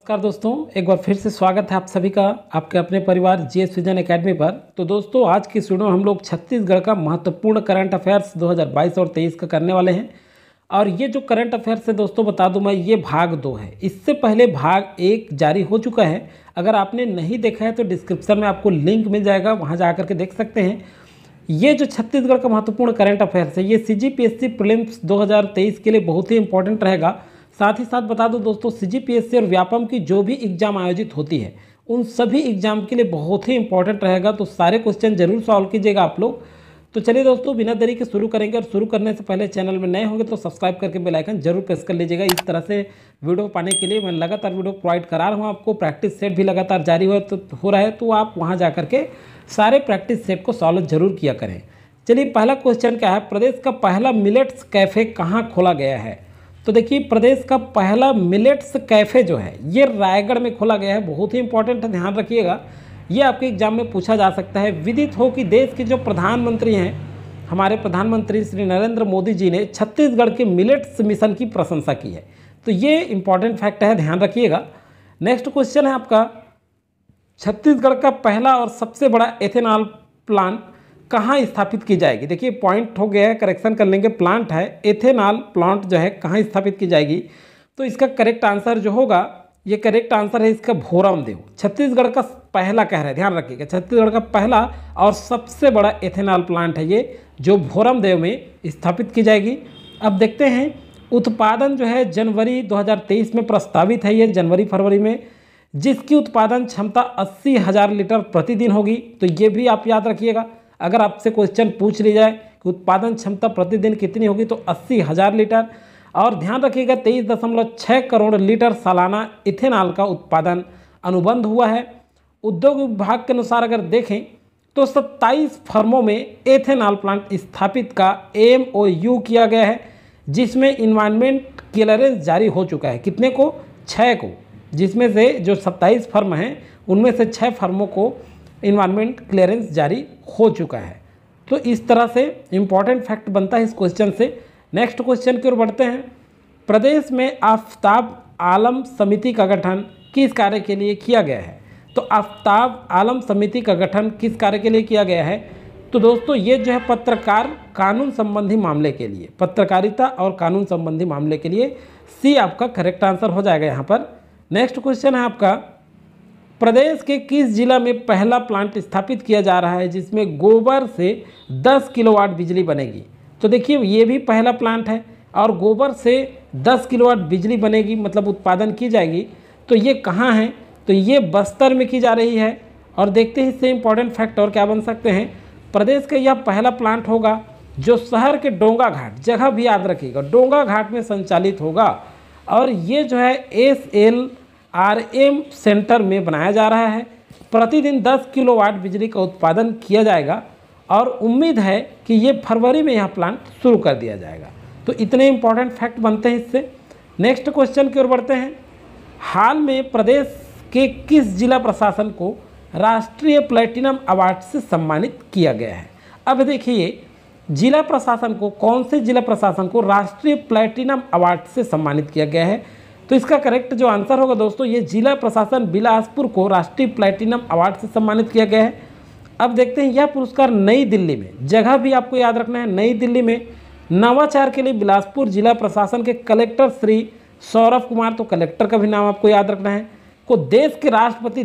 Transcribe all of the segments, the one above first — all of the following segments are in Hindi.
नमस्कार दोस्तों, एक बार फिर से स्वागत है आप सभी का आपके अपने परिवार जीएस विजन एकेडमी पर। तो दोस्तों, आज की वीडियो में हम लोग छत्तीसगढ़ का महत्वपूर्ण करंट अफेयर्स 2022 और 23 का करने वाले हैं। और ये जो करंट अफेयर्स है दोस्तों, बता दूं मैं, ये भाग 2 है। इससे पहले भाग 1 जारी हो चुका है। अगर आपने नहीं देखा है तो डिस्क्रिप्शन में आपको लिंक मिल जाएगा, वहाँ जा कर के देख सकते हैं। ये जो छत्तीसगढ़ का महत्वपूर्ण करंट अफेयर्स है, ये CGPSC प्रीलिम्स 2023 के लिए बहुत ही इंपॉर्टेंट रहेगा। साथ ही साथ बता दो दोस्तों, CGPSC और व्यापम की जो भी एग्जाम आयोजित होती है, उन सभी एग्जाम के लिए बहुत ही इंपॉर्टेंट रहेगा। तो सारे क्वेश्चन जरूर सॉल्व कीजिएगा आप लोग। तो चलिए दोस्तों, बिना देरी के शुरू करेंगे। और शुरू करने से पहले चैनल में नए होंगे तो सब्सक्राइब करके बेल आइकन जरूर प्रेस कर लीजिएगा। इस तरह से वीडियो पाने के लिए मैं लगातार वीडियो प्रोवाइड करा रहा हूँ आपको। प्रैक्टिस सेट भी लगातार जारी हो रहा है, तो आप वहाँ जा करके सारे प्रैक्टिस सेट को सॉल्व जरूर किया करें। चलिए, पहला क्वेश्चन क्या है, प्रदेश का पहला मिलेट्स कैफ़े कहाँ खोला गया है? तो देखिए, प्रदेश का पहला मिलेट्स कैफ़े जो है ये रायगढ़ में खोला गया है। बहुत ही इंपॉर्टेंट है, ध्यान रखिएगा। ये आपके एग्जाम में पूछा जा सकता है। विदित हो कि देश के जो प्रधानमंत्री हैं, हमारे प्रधानमंत्री श्री नरेंद्र मोदी जी ने छत्तीसगढ़ के मिलेट्स मिशन की प्रशंसा की है। तो ये इंपॉर्टेंट फैक्ट है, ध्यान रखिएगा। नेक्स्ट क्वेश्चन है आपका, छत्तीसगढ़ का पहला और सबसे बड़ा एथेनॉल प्लांट कहाँ स्थापित की जाएगी? देखिए, पॉइंट हो गया है, करेक्शन कर लेंगे। प्लांट है, एथेनॉल प्लांट जो है कहाँ स्थापित की जाएगी? तो इसका करेक्ट आंसर जो होगा, ये करेक्ट आंसर है इसका भोरमदेव। छत्तीसगढ़ का पहला कह रहे हैं, ध्यान रखिएगा, छत्तीसगढ़ का पहला और सबसे बड़ा एथेनॉल प्लांट है ये, जो भोरमदेव में स्थापित की जाएगी। अब देखते हैं, उत्पादन जो है जनवरी 2023 में प्रस्तावित है, ये जनवरी फरवरी में, जिसकी उत्पादन क्षमता 80,000 लीटर प्रतिदिन होगी। तो ये भी आप याद रखिएगा। अगर आपसे क्वेश्चन पूछ ली जाए कि उत्पादन क्षमता प्रतिदिन कितनी होगी, तो 80,000 लीटर। और ध्यान रखिएगा, 23.6 करोड़ लीटर सालाना इथेनॉल का उत्पादन अनुबंध हुआ है। उद्योग विभाग के अनुसार अगर देखें तो 27 फर्मों में एथेनॉल प्लांट स्थापित का MOU किया गया है, जिसमें इन्वायरमेंट क्लियरेंस जारी हो चुका है। कितने को? 6 को। जिसमें से जो 27 फर्म हैं, उनमें से 6 फर्मों को इन्वायरमेंट क्लियरेंस जारी हो चुका है। तो इस तरह से इंपॉर्टेंट फैक्ट बनता है इस क्वेश्चन से। नेक्स्ट क्वेश्चन की ओर बढ़ते हैं। प्रदेश में आफताब आलम समिति का गठन किस कार्य के लिए किया गया है? तो आफताब आलम समिति का गठन किस कार्य के लिए किया गया है? तो दोस्तों, ये जो है पत्रकार कानून संबंधी मामले के लिए, पत्रकारिता और कानून संबंधी मामले के लिए सी आपका करेक्ट आंसर हो जाएगा यहाँ पर। नेक्स्ट क्वेश्चन है आपका, प्रदेश के किस जिला में पहला प्लांट स्थापित किया जा रहा है जिसमें गोबर से 10 किलोवाट बिजली बनेगी? तो देखिए, ये भी पहला प्लांट है और गोबर से 10 किलोवाट बिजली बनेगी, मतलब उत्पादन की जाएगी। तो ये कहाँ है? तो ये बस्तर में की जा रही है। और देखते हैं इससे इंपॉर्टेंट फैक्ट और क्या बन सकते हैं। प्रदेश का यह पहला प्लांट होगा जो शहर के डोंगा घाट, जगह भी याद रखिएगा, डोंगा घाट में संचालित होगा। और ये जो है SLRM सेंटर में बनाया जा रहा है। प्रतिदिन 10 किलोवाट बिजली का उत्पादन किया जाएगा और उम्मीद है कि ये फरवरी में यह प्लांट शुरू कर दिया जाएगा। तो इतने इंपॉर्टेंट फैक्ट बनते हैं इससे। नेक्स्ट क्वेश्चन की ओर बढ़ते हैं। हाल में प्रदेश के किस जिला प्रशासन को राष्ट्रीय प्लेटिनम अवार्ड से सम्मानित किया गया है? अब देखिए, जिला प्रशासन को, कौन से जिला प्रशासन को राष्ट्रीय प्लेटिनम अवार्ड से सम्मानित किया गया है? तो इसका करेक्ट जो आंसर होगा दोस्तों, ये जिला प्रशासन बिलासपुर को राष्ट्रीय प्लेटिनम अवार्ड से सम्मानित किया गया है। अब देखते हैं, यह पुरस्कार नई दिल्ली में, जगह भी आपको याद रखना है, नई दिल्ली में नवाचार के लिए बिलासपुर जिला प्रशासन के कलेक्टर श्री सौरभ कुमार, तो कलेक्टर का भी नाम आपको याद रखना है, को देश के राष्ट्रपति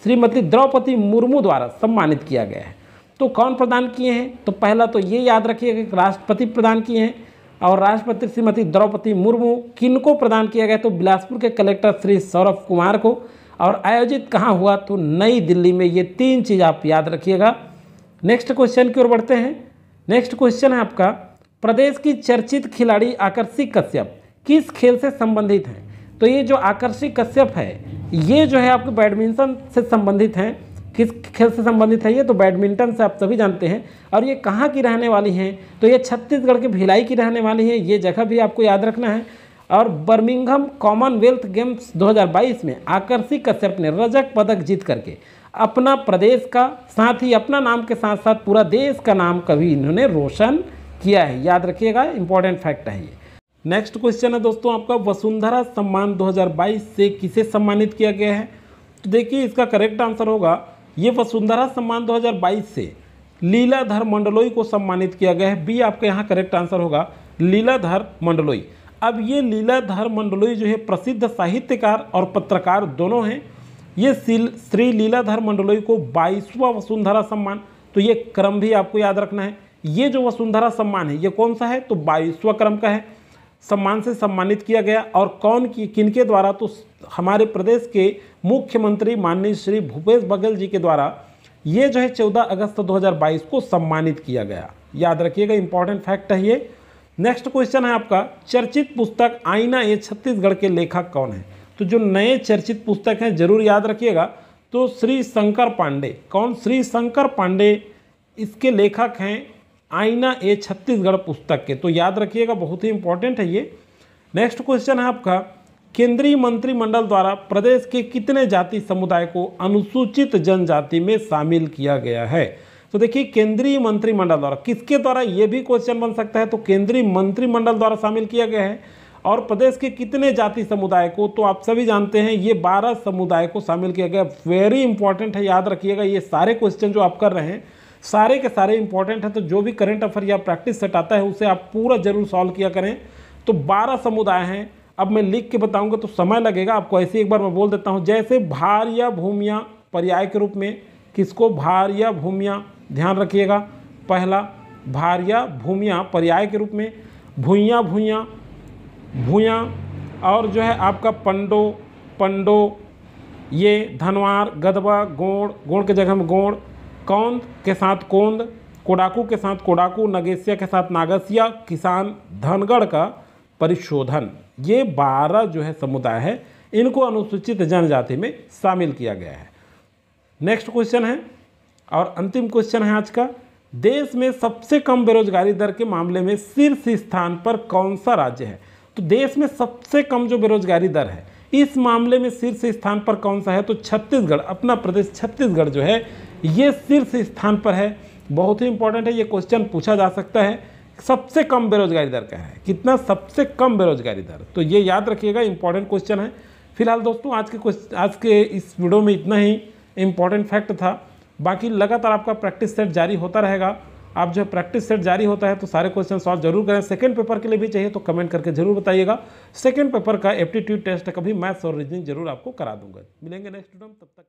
श्रीमती द्रौपदी मुर्मू द्वारा सम्मानित किया गया है। तो कौन प्रदान किए हैं? तो पहला तो ये याद रखिएगा कि राष्ट्रपति प्रदान किए हैं। और राष्ट्रपति श्रीमती द्रौपदी मुर्मू किनको प्रदान किया गया? तो बिलासपुर के कलेक्टर श्री सौरभ कुमार को। और आयोजित कहाँ हुआ? तो नई दिल्ली में। ये 3 चीज़ आप याद रखिएगा। नेक्स्ट क्वेश्चन की ओर बढ़ते हैं। नेक्स्ट क्वेश्चन है आपका, प्रदेश की चर्चित खिलाड़ी आकर्षी कश्यप किस खेल से संबंधित हैं? तो ये जो आकर्षी कश्यप है, ये जो है आपके बैडमिंटन से संबंधित हैं। किस खेल से संबंधित है ये? तो बैडमिंटन से आप सभी जानते हैं। और ये कहाँ की रहने वाली हैं? तो ये छत्तीसगढ़ के भिलाई की रहने वाली हैं। ये जगह भी आपको याद रखना है। और बर्मिंघम कॉमनवेल्थ गेम्स 2022 में आकर्षी कश्यप ने रजत पदक जीत करके अपना प्रदेश का, साथ ही अपना नाम के साथ साथ पूरा देश का नाम कभी इन्होंने रोशन किया है। याद रखिएगा, इंपॉर्टेंट फैक्ट है ये। नेक्स्ट क्वेश्चन है दोस्तों आपका, वसुंधरा सम्मान 2022 से किसे सम्मानित किया गया है? तो देखिए इसका करेक्ट आंसर होगा, ये वसुंधरा सम्मान 2022 से लीलाधर मंडलोई को सम्मानित किया गया है। बी आपका यहाँ करेक्ट आंसर होगा, लीलाधर मंडलोई। अब ये लीलाधर मंडलोई जो है प्रसिद्ध साहित्यकार और पत्रकार दोनों हैं। ये श्री लीलाधर मंडलोई को 22वां वसुंधरा सम्मान, तो ये क्रम भी आपको याद रखना है। ये जो वसुंधरा सम्मान है ये कौन सा है? तो 22वां क्रम का है, सम्मान से सम्मानित किया गया। और कौन की किनके द्वारा? तो हमारे प्रदेश के मुख्यमंत्री माननीय श्री भूपेश बघेल जी के द्वारा ये जो है 14 अगस्त 2022 को सम्मानित किया गया। याद रखिएगा, इंपॉर्टेंट फैक्ट है ये। नेक्स्ट क्वेश्चन है आपका, चर्चित पुस्तक आईना ए छत्तीसगढ़ के लेखक कौन है? तो जो नए चर्चित पुस्तक हैं जरूर याद रखिएगा, तो श्री शंकर पांडे। कौन? श्री शंकर पांडे इसके लेखक हैं आईना ए छत्तीसगढ़ पुस्तक के, तो याद रखिएगा, बहुत ही इंपॉर्टेंट है ये। नेक्स्ट क्वेश्चन है आपका, केंद्रीय मंत्रिमंडल द्वारा प्रदेश के कितने जाति समुदाय को अनुसूचित जनजाति में शामिल किया गया है? तो देखिए केंद्रीय मंत्रिमंडल द्वारा, किसके द्वारा, ये भी क्वेश्चन बन सकता है। तो केंद्रीय मंत्रिमंडल द्वारा शामिल किया गया है। और प्रदेश के कितने जाति समुदाय को? तो आप सभी जानते हैं ये 12 समुदाय को शामिल किया गया। वेरी इंपॉर्टेंट है, याद रखिएगा, ये सारे क्वेश्चन जो आप कर रहे हैं सारे के सारे इंपॉर्टेंट हैं। तो जो भी करंट अफेयर या प्रैक्टिस सेट आता है उसे आप पूरा जरूर सॉल्व किया करें। तो 12 समुदाय हैं। अब मैं लिख के बताऊंगा तो समय लगेगा आपको, ऐसे एक बार मैं बोल देता हूं। जैसे भार या भूमियाँ पर्याय के रूप में, किसको? भार या भूमियाँ, ध्यान रखिएगा। पहला भार या भूमियाँ पर्याय के रूप में, भूइयाँ भूइयाँ भूयाँ, और जो है आपका पंडो, ये धनवार, गदवा, गोड़ के जगह में गोड़, कौंद के साथ कोंद, कोडाकू के साथ कोडाकू, नगेसिया के साथ नागसिया, किसान, धनगढ़ का परिशोधन। ये 12 जो है समुदाय है, इनको अनुसूचित जनजाति में शामिल किया गया है। नेक्स्ट क्वेश्चन है और अंतिम क्वेश्चन है आज का, देश में सबसे कम बेरोजगारी दर के मामले में शीर्ष स्थान पर कौन सा राज्य है? तो देश में सबसे कम जो बेरोजगारी दर है इस मामले में शीर्ष स्थान पर कौन सा है? तो छत्तीसगढ़, अपना प्रदेश छत्तीसगढ़ जो है ये शीर्ष स्थान पर है। बहुत ही इंपॉर्टेंट है, ये क्वेश्चन पूछा जा सकता है। सबसे कम बेरोजगारी दर क्या है? कितना सबसे कम बेरोजगारी दर? तो ये याद रखिएगा, इंपॉर्टेंट क्वेश्चन है। फिलहाल दोस्तों आज के इस वीडियो में इतना ही इंपॉर्टेंट फैक्ट था। बाकी लगातार आपका प्रैक्टिस सेट जारी होता रहेगा। आप जो प्रैक्टिस सेट जारी होता है तो सारे क्वेश्चन सॉल्व जरूर करें। सेकंड पेपर के लिए भी चाहिए तो कमेंट करके जरूर बताइएगा। सेकंड पेपर का एप्टीट्यूड टेस्ट का भी मैथ्स और रीजनिंग जरूर आपको करा दूंगा। मिलेंगे नेक्स्ट वीडियो में, तब तक